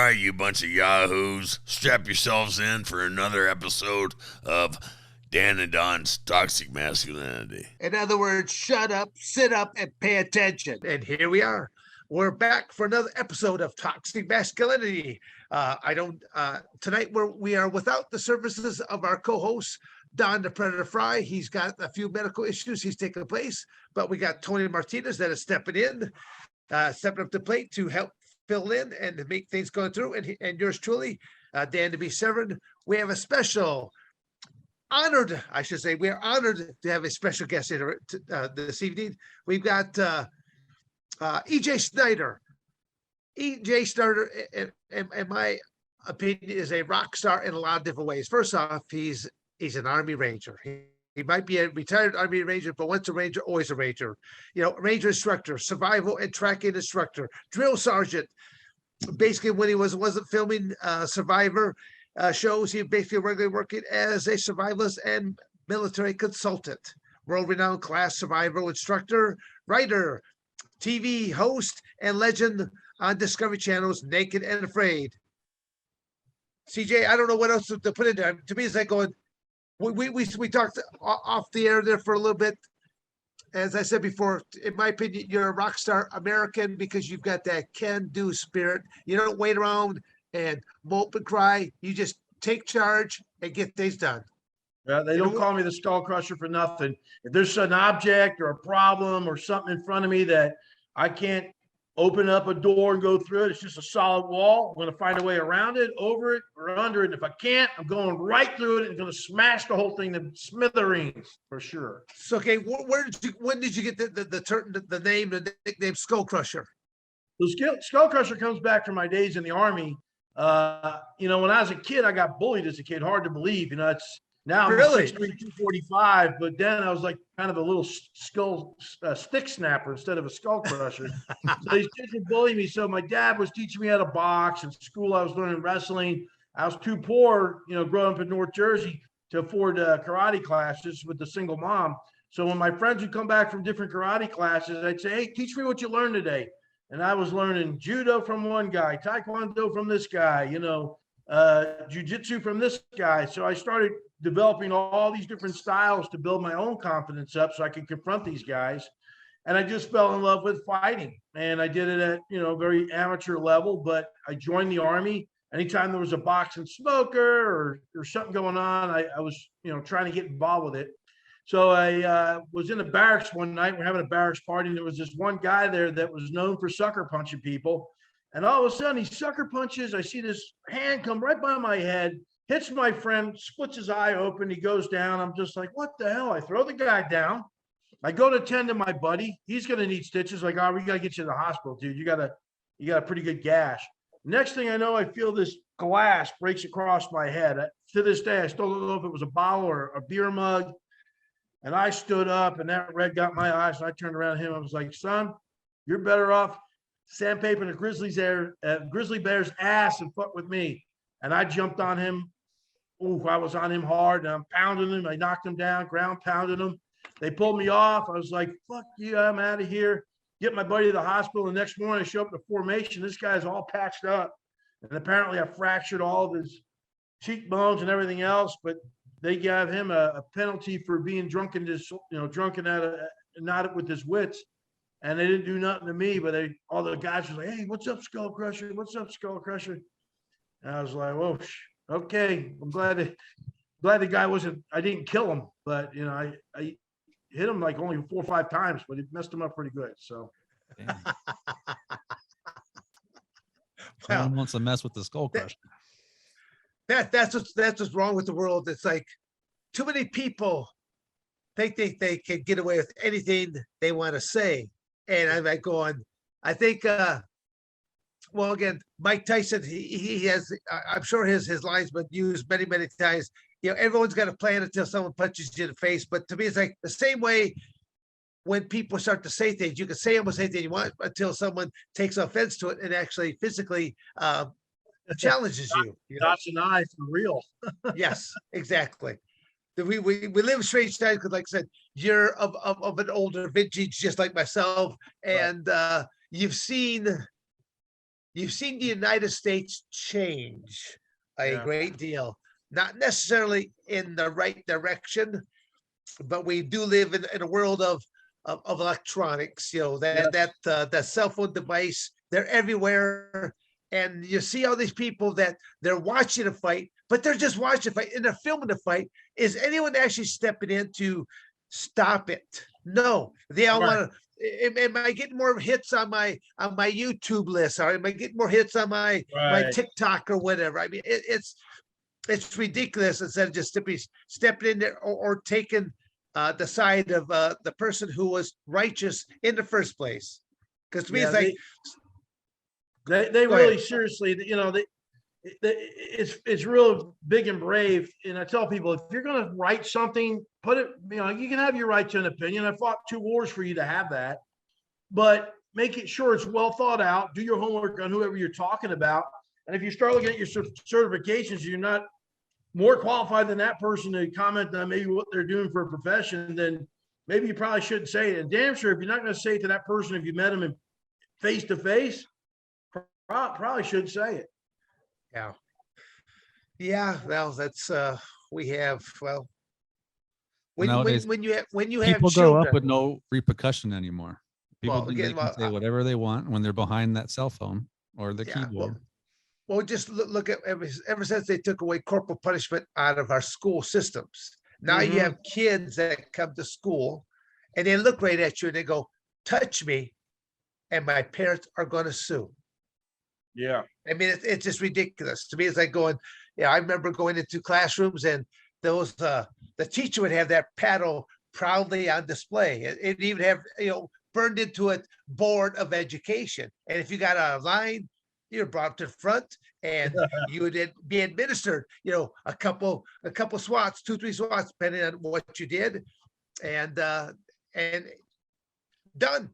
right, you bunch of yahoos, strap yourselves in for another episode of Dan and Don's Toxic Masculinity. In other words, shut up, sit up, and pay attention. And here we are. We're back for another episode of Toxic Masculinity. Tonight we are without the services of our co-host, Don the Predator Fry. He's got a few medical issues he's taking place, but we got Tony Martinez that is stepping up to the plate to help fill in and to make things going through. And yours truly, Dan Severn. We have a special honored, I should say, we're honored to have a special guest here this evening. We've got EJ Snyder. EJ Snyder, in my opinion, is a rock star in a lot of different ways. First off, he's an Army Ranger. He might be a retired Army Ranger, but once a Ranger, always a Ranger. You know, Ranger instructor, survival and tracking instructor, drill sergeant. Basically, when he wasn't filming Survivor shows, he basically regularly working as a survivalist and military consultant, world-renowned class survival instructor, writer, TV host, and legend on Discovery Channel's Naked and Afraid. CJ, I don't know what else to put in there. To me, it's like going, we talked off the air there for a little bit. As I said before, in my opinion, you're a rock star American because you've got that can-do spirit. You don't wait around and mope and cry. You just take charge and get things done. Yeah, they don't call me the Skull Crusher for nothing. If there's an object or a problem or something in front of me that I can't open up a door and go through it, it's just a solid wall. I'm going to find a way around it, over it, or under it. And if I can't, I'm going right through it and going to smash the whole thing to smithereens for sure. So, okay, when did you get the name, the nickname Skull Crusher? The Skull Crusher comes back from my days in the Army. When I was a kid, I got bullied as a kid. Hard to believe. It's now I'm really 6'3", 245, but then I was like kind of a little stick snapper instead of a skull crusher. So these kids would bully me. So my dad was teaching me how to box. In school, I was learning wrestling. I was too poor, growing up in North Jersey to afford karate classes with a single mom. So when my friends would come back from different karate classes, I'd say, "Hey, teach me what you learned today." And I was learning judo from one guy, taekwondo from this guy, jiu-jitsu from this guy. So I started developing all these different styles to build my own confidence up so I could confront these guys. And I just fell in love with fighting. And I did it at, very amateur level, but I joined the Army. Anytime there was a boxing smoker or something going on, I was, trying to get involved with it. So I was in the barracks one night. We're having a barracks party, and there was this one guy there that was known for sucker punching people. And all of a sudden, he sucker punches. I see this hand come right by my head, hits my friend, splits his eye open. He goes down. I'm just like, what the hell? I throw the guy down. I go to tend to my buddy. He's going to need stitches. Like, we got to get you to the hospital, dude. You got a pretty good gash. Next thing I know, I feel this glass breaks across my head. To this day, I still don't know if it was a bottle or a beer mug. And I stood up, and that red got my eyes. And I turned around to him. I was like, son, you're better off sandpapering a grizzly bear's ass and fuck with me. And I jumped on him. I was on him hard, and I'm pounding him. I knocked him down, ground pounded him. They pulled me off. I was like, fuck you, I'm out of here. Get my buddy to the hospital. The next morning, I show up to formation. This guy's all patched up. And apparently I fractured all of his cheekbones and everything else, but they gave him a penalty for being drunken not with his wits. And they didn't do nothing to me, but all the guys were like, "Hey, what's up, Skull Crusher? What's up, Skull Crusher?" And I was like, "Whoa, okay." I'm glad the guy I didn't kill him, but I hit him like only 4 or 5 times, but it messed him up pretty good. So no one wants to mess with the Skull Crusher. That's what's wrong with the world. It's like too many people think they can get away with anything they want to say. And I'm like going, I think, again, Mike Tyson, he has, I'm sure his line's been used many, many times. Everyone's got a plan until someone punches you in the face. But to me, it's like the same way when people start to say things, you can say almost anything you want until someone takes offense to it and actually physically challenges you. That's an eye for real. Yes, exactly. We live strange times because, like I said, you're of an older vintage, just like myself, and you've seen you've seen the United States change a Yeah. great deal, not necessarily in the right direction, but we do live in a world of electronics, that cell phone device, they're everywhere. And you see all these people that they're watching a fight, but they're just watching a fight and they're filming the fight. Is anyone actually stepping in to stop it? No, they all Right. want to. Am I getting more hits on my YouTube list, or am I getting more hits on my Right. TikTok or whatever? I mean, it's ridiculous instead of just stepping in there or taking the side of the person who was righteous in the first place. Because to me, Yeah, it's like, they Go really ahead. seriously, it's real big and brave. And I tell people, if you're going to write something, put it, you can have your right to an opinion. I fought 2 wars for you to have that, but make it sure it's well thought out. Do your homework on whoever you're talking about. And if you start looking at your certifications, you're not more qualified than that person to comment on maybe what they're doing for a profession, then maybe you probably shouldn't say it. And damn sure, if you're not going to say it to that person, if you met them in face to face, probably shouldn't say it. yeah, well, that's we have, well, when Nowadays, when you have people grow up children, with no repercussion anymore. People Well, think again, they can say whatever they want when they're behind that cell phone or the yeah, keyboard. well, just look at ever since they took away corporal punishment out of our school systems. Now you Mhm. have kids that come to school and they look right at you and they go, touch me, and my parents are going to sue. Yeah. I mean, it's just ridiculous. To me, it's like going, yeah, I remember going into classrooms and those, the teacher would have that paddle proudly on display. It even have, burned into a board of education. And if you got out of line, you're brought to the front and you would be administered, a couple swats, 2-3 swats, depending on what you did. And done.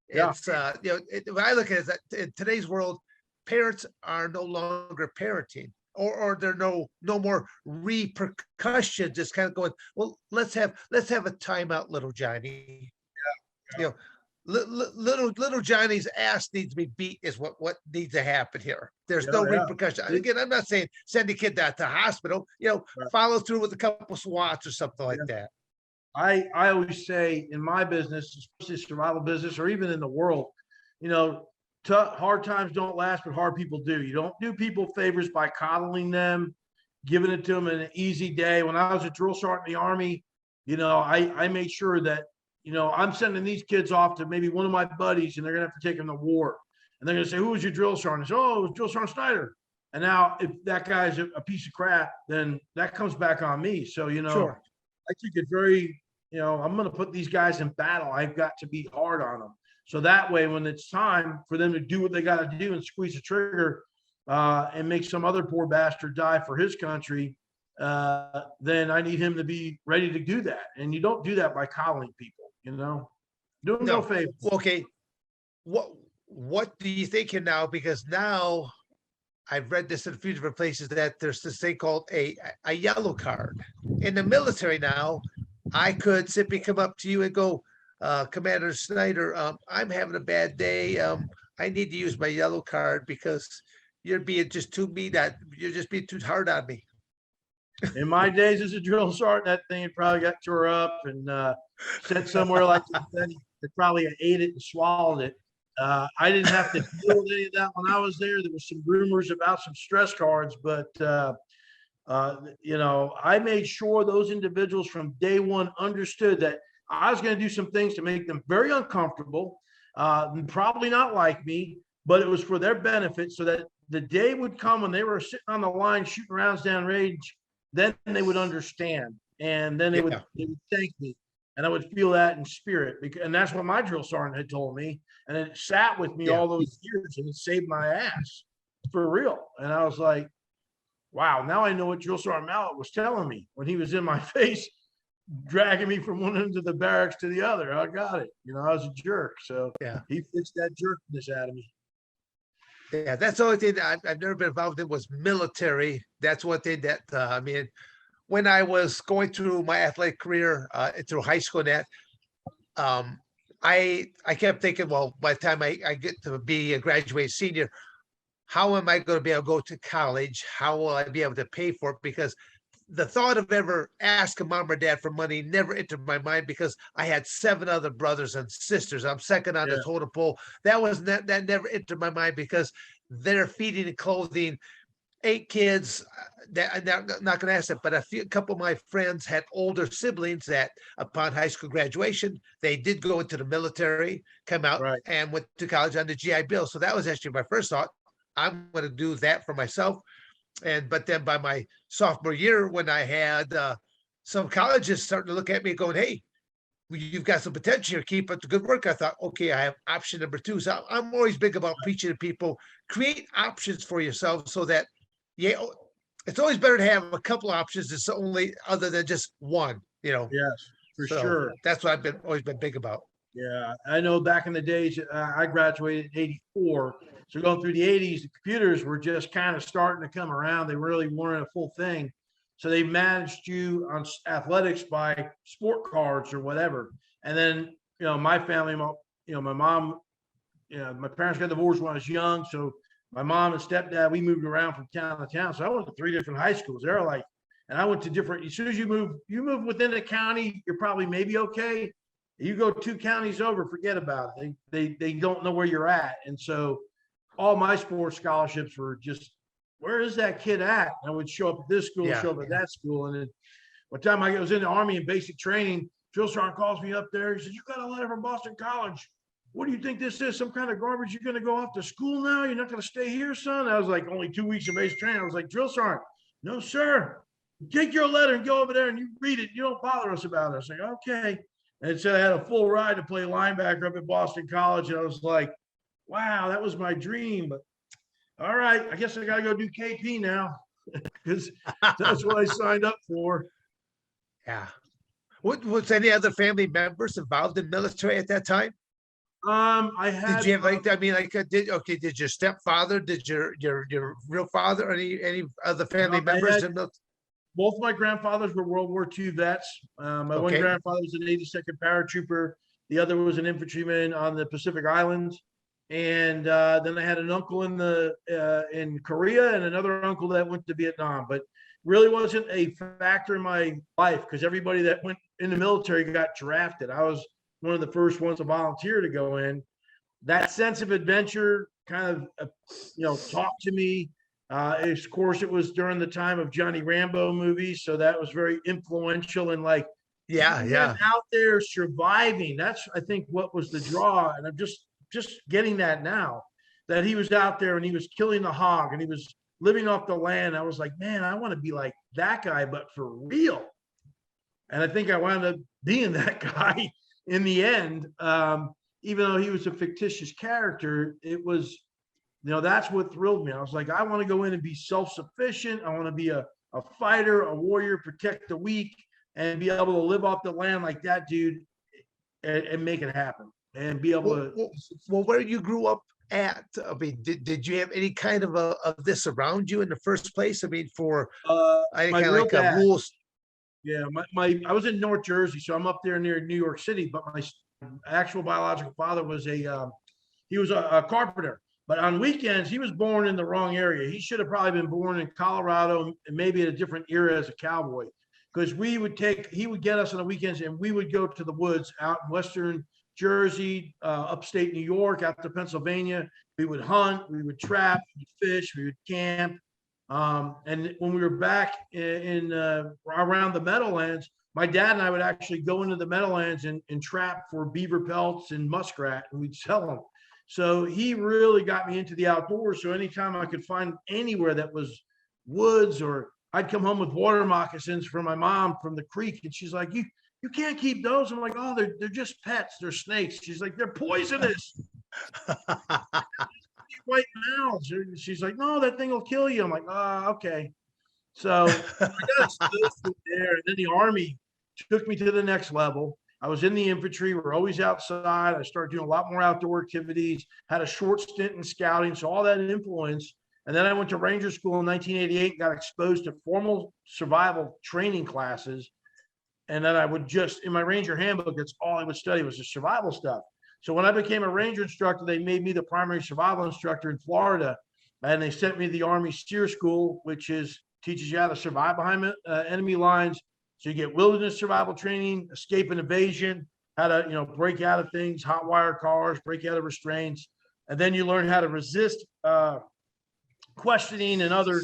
Yeah. It's, when I look at it, that in today's world, parents are no longer parenting, or there are no more repercussions. Just kind of going, well, let's have a timeout, little Johnny. Yeah. Little Johnny's ass needs to be beat is what needs to happen here. There's no Yeah. repercussion. Again, I'm not saying send the kid to hospital, Right. follow through with a couple swats or something like that. I always say in my business, especially survival business, or even in the world, hard times don't last, but hard people do. You don't do people favors by coddling them, giving it to them in an easy day. When I was a drill sergeant in the Army, I made sure that, I'm sending these kids off to maybe one of my buddies and they're going to have to take them to war. And they're going to say, who was your drill sergeant? I say, oh, it was Drill Sergeant Snyder. And now if that guy's a piece of crap, then that comes back on me. So, Sure. I took it very, I'm going to put these guys in battle. I've got to be hard on them. So that way, when it's time for them to do what they got to do and squeeze the trigger and make some other poor bastard die for his country, then I need him to be ready to do that. And you don't do that by coddling people, do them no favor. Okay. What do you think here now? Because now I've read this in a few different places that there's this thing called a yellow card. In the military now, I could simply come up to you and go, Commander Snyder, I'm having a bad day. I need to use my yellow card because you're being just too mean. You're just being too hard on me. In my days as a drill sergeant, that thing had probably got tore up and sent somewhere like they probably ate it and swallowed it. I didn't have to deal with any of that when I was there. There was some rumors about some stress cards, but I made sure those individuals from day one understood that I was going to do some things to make them very uncomfortable, probably not like me, but it was for their benefit so that the day would come when they were sitting on the line shooting rounds down range, then they would understand. And then they would thank me. And I would feel that in spirit. And that's what my drill sergeant had told me. And it sat with me all those years and it saved my ass for real. And I was like, wow, now I know what Drill Sergeant Mallet was telling me when he was in my face, dragging me from one end of the barracks to the other. I got it. I was a jerk. So he fixed that jerkness out of me. Yeah, that's the only thing that I've never been involved in was military. That's one thing that, when I was going through my athletic career through high school and that, I kept thinking, well, by the time I get to be a graduated senior, how am I going to be able to go to college? How will I be able to pay for it? Because the thought of ever asking mom or dad for money never entered my mind, because I had 7 other brothers and sisters. I'm second on Yeah. the totem pole. That never entered my mind, because they're feeding and clothing 8 kids. That I'm not going to ask that, but a couple of my friends had older siblings that, upon high school graduation, they did go into the military, come out, Right. and went to college on the GI Bill. So that was actually my first thought. I'm going to do that for myself. But then by my sophomore year, when I had some colleges starting to look at me going, hey, you've got some potential here, keep up the good work, I thought, okay, I have option number 2. So I'm always big about preaching to people, create options for yourself, so that, yeah, it's always better to have a couple options. It's only other than just one, Yes, for So sure. That's what I've always been big about. Yeah, I know back in the days, I graduated in '84. So going through the '80s, the computers were just kind of starting to come around. They really weren't a full thing. So they managed you on athletics by sport cards or whatever. And then, my family, my mom, my parents got divorced when I was young. So my mom and stepdad, we moved around from town to town. So I went to 3 different high schools. They're like, and I went to different, as soon as you move within the county, you're probably maybe okay. You go 2 counties over, forget about it. They don't know where you're at. And so all my sports scholarships were just, where is that kid at? And I would show up at this school, show up at that school. And then one time I was in the Army in basic training, drill sergeant calls me up there. He says, you got a letter from Boston College. What do you think this is? Some kind of garbage? You're going to go off to school now? You're not going to stay here, son? I was like, only 2 weeks of basic training. I was like, drill sergeant, no, sir. Take your letter and go over there and you read it. You don't bother us about it. I was like, okay. And it said I had a full ride to play linebacker up at Boston College. And I was like, wow, that was my dream. But all right, I guess I got to go do KP now, because that's what I signed up for. Yeah. Was any other family members involved in military at that time? I had. Did you have did your stepfather, did your real father, or any other family members in military? Both my grandfathers were World War II vets. My one grandfather was an 82nd paratrooper. The other was an infantryman on the Pacific Islands. And then I had an uncle in Korea and another uncle that went to Vietnam, but really wasn't a factor in my life, because everybody that went in the military got drafted. I was one of the first ones to volunteer to go in. That sense of adventure kind of, talked to me. Of course, it was during the time of Johnny Rambo movies, so that was very influential in out there surviving. That's, I think, what was the draw. And I'm just getting that now, that he was out there and he was killing the hog and he was living off the land. I was like, man, I want to be like that guy, but for real. And I think I wound up being that guy in the end. Even though he was a fictitious character, it was, that's what thrilled me. I was like, I want to go in and be self-sufficient. I want to be a fighter, a warrior, protect the weak, and be able to live off the land like that dude and make it happen. And be able to. Well, where you grew up at, I mean, did you have any kind of this around you in the first place? I mean, for any kind of like rules. Yeah, I was in North Jersey, so I'm up there near New York City. But my actual biological father was he was a carpenter. But on weekends, he was born in the wrong area. He should have probably been born in Colorado and maybe at a different era as a cowboy, because he would get us on the weekends and we would go to the woods out in Western Jersey, upstate New York, out to Pennsylvania. We would hunt, we would trap, we would fish, we would camp. And when we were back in around the Meadowlands, my dad and I would actually go into the Meadowlands and trap for beaver pelts and muskrat, and we'd sell them. So he really got me into the outdoors. So anytime I could find anywhere that was woods, or I'd come home with water moccasins from my mom from the creek, and she's like, you can't keep those. I'm like, oh, they're just pets. They're snakes. She's like, they're poisonous. White mouths. She's like, no, that thing will kill you. I'm like, okay. So I got exposed to there. And then the Army took me to the next level. I was in the infantry. We're always outside. I started doing a lot more outdoor activities, had a short stint in scouting. So all that influence. And then I went to Ranger School in 1988, got exposed to formal survival training classes. And then I would just, in my Ranger handbook, that's all I would study was the survival stuff. So when I became a Ranger instructor, they made me the primary survival instructor in Florida. And they sent me to the Army SEER School, which teaches you how to survive behind enemy lines. So you get wilderness survival training, escape and evasion, how to break out of things, hot wire cars, break out of restraints, and then you learn how to resist questioning and other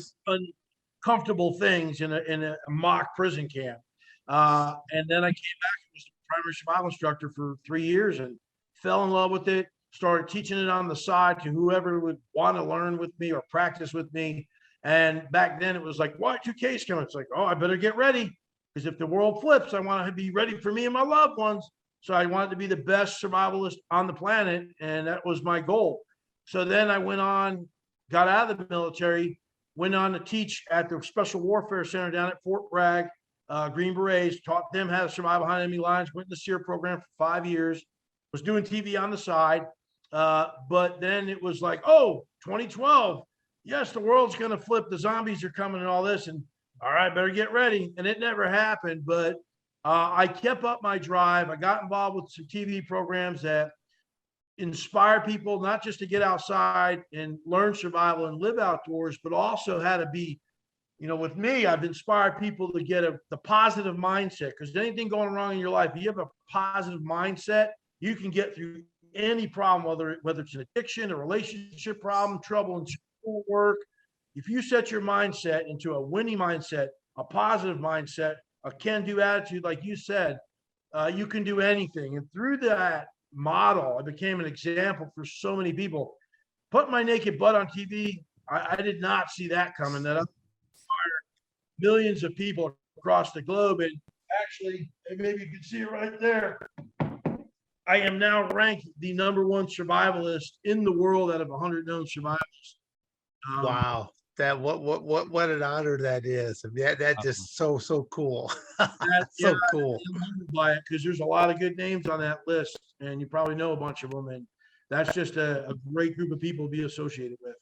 uncomfortable things in a mock prison camp. And then I came back and was a primary survival instructor for 3 years and fell in love with it. Started teaching it on the side to whoever would want to learn with me or practice with me. And back then it was like, Y2K's coming. It's like, oh, I better get ready, because if the world flips, I want to be ready for me and my loved ones. So I wanted to be the best survivalist on the planet, and that was my goal. So then I went on, got out of the military, went on to teach at the Special Warfare Center down at Fort Bragg, Green Berets, taught them how to survive behind enemy lines, went in the SEER program for 5 years, was doing TV on the side. But then it was like, 2012, yes, the world's going to flip. The zombies are coming and all this. And all right, better get ready. And it never happened. But I kept up my drive. I got involved with some TV programs that inspire people, not just to get outside and learn survival and live outdoors, but also how to be, with me, I've inspired people to get the positive mindset, because anything going wrong in your life, if you have a positive mindset, you can get through any problem, whether it's an addiction, a relationship problem, trouble in schoolwork. If you set your mindset into a winning mindset, a positive mindset, a can-do attitude, like you said, you can do anything. And through that model, I became an example for so many people. Put my naked butt on TV, I did not see that coming. That I'm millions of people across the globe, and actually, maybe you can see it right there. I am now ranked the #1 survivalist in the world out of 100 known survivalists. Wow. That what an honor that is. I mean, that just so cool. So cool. I'm humbled by it, because there's a lot of good names on that list, and you probably know a bunch of them, and that's just a great group of people to be associated with.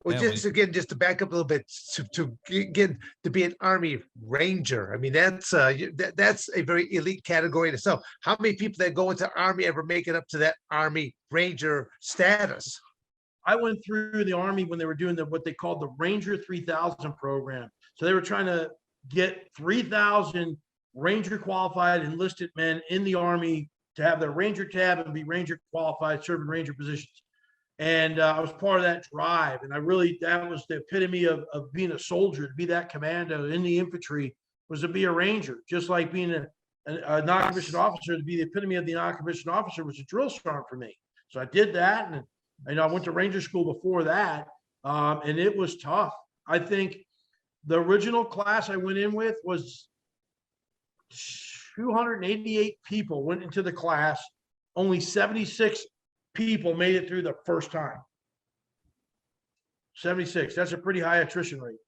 Well, just to back up a little bit, to get to be an Army Ranger. I mean, that's a very elite category in itself. How many people that go into Army ever make it up to that Army Ranger status? I went through the Army when they were doing what they called the Ranger 3000 program. So they were trying to get 3,000 Ranger qualified enlisted men in the Army to have their Ranger tab and be Ranger qualified, serve in Ranger positions. And I was part of that drive. And that was the epitome of being a soldier. To be that commando in the infantry was to be a Ranger, just like being a non-commissioned officer. To be the epitome of the non-commissioned officer was a drill sergeant for me. So I did that. And I went to Ranger school before that. And it was tough. I think the original class I went in with was 288 people went into the class. Only 76 people made it through the first time. 76. That's a pretty high attrition rate.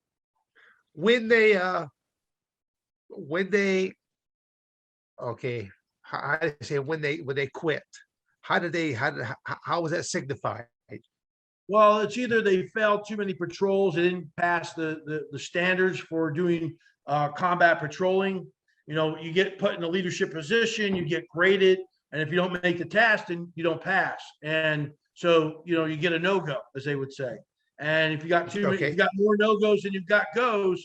When they quit, how was that signified? Well, it's either they failed too many patrols, they didn't pass the standards for doing combat patrolling. You get put in a leadership position, you get graded, and if you don't make the task, then you don't pass. And so, you get a no-go, as they would say. And if you got if you got more no-goes than you've got goes,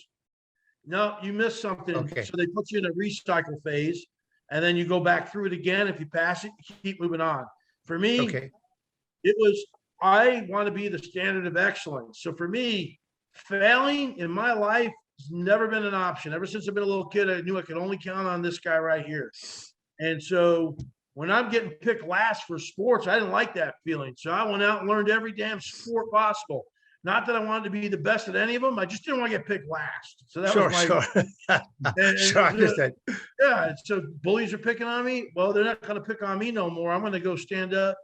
no, you missed something. Okay. So they put you in a recycle phase, and then you go back through it again. If you pass it, you keep moving on. For me, it was, I want to be the standard of excellence. So for me, failing in my life has never been an option. Ever since I've been a little kid, I knew I could only count on this guy right here. And so when I'm getting picked last for sports, I didn't like that feeling. So I went out and learned every damn sport possible. Not that I wanted to be the best at any of them. I just didn't want to get picked last. So that was my sure. I understand. Yeah. So bullies are picking on me. Well, they're not going to pick on me no more. I'm going to go stand up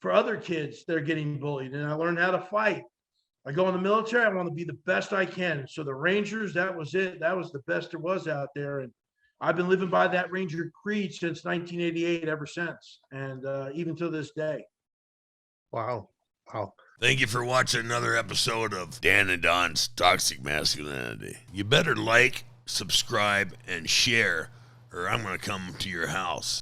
for other kids that are getting bullied. And I learned how to fight. I go in the military. I want to be the best I can. So the Rangers, that was it. That was the best there was out there. And I've been living by that Ranger creed since 1988, ever since. And even to this day. Wow. Thank you for watching another episode of Dan and Don's Toxic Masculinity. You better like, subscribe, and share, or I'm going to come to your house.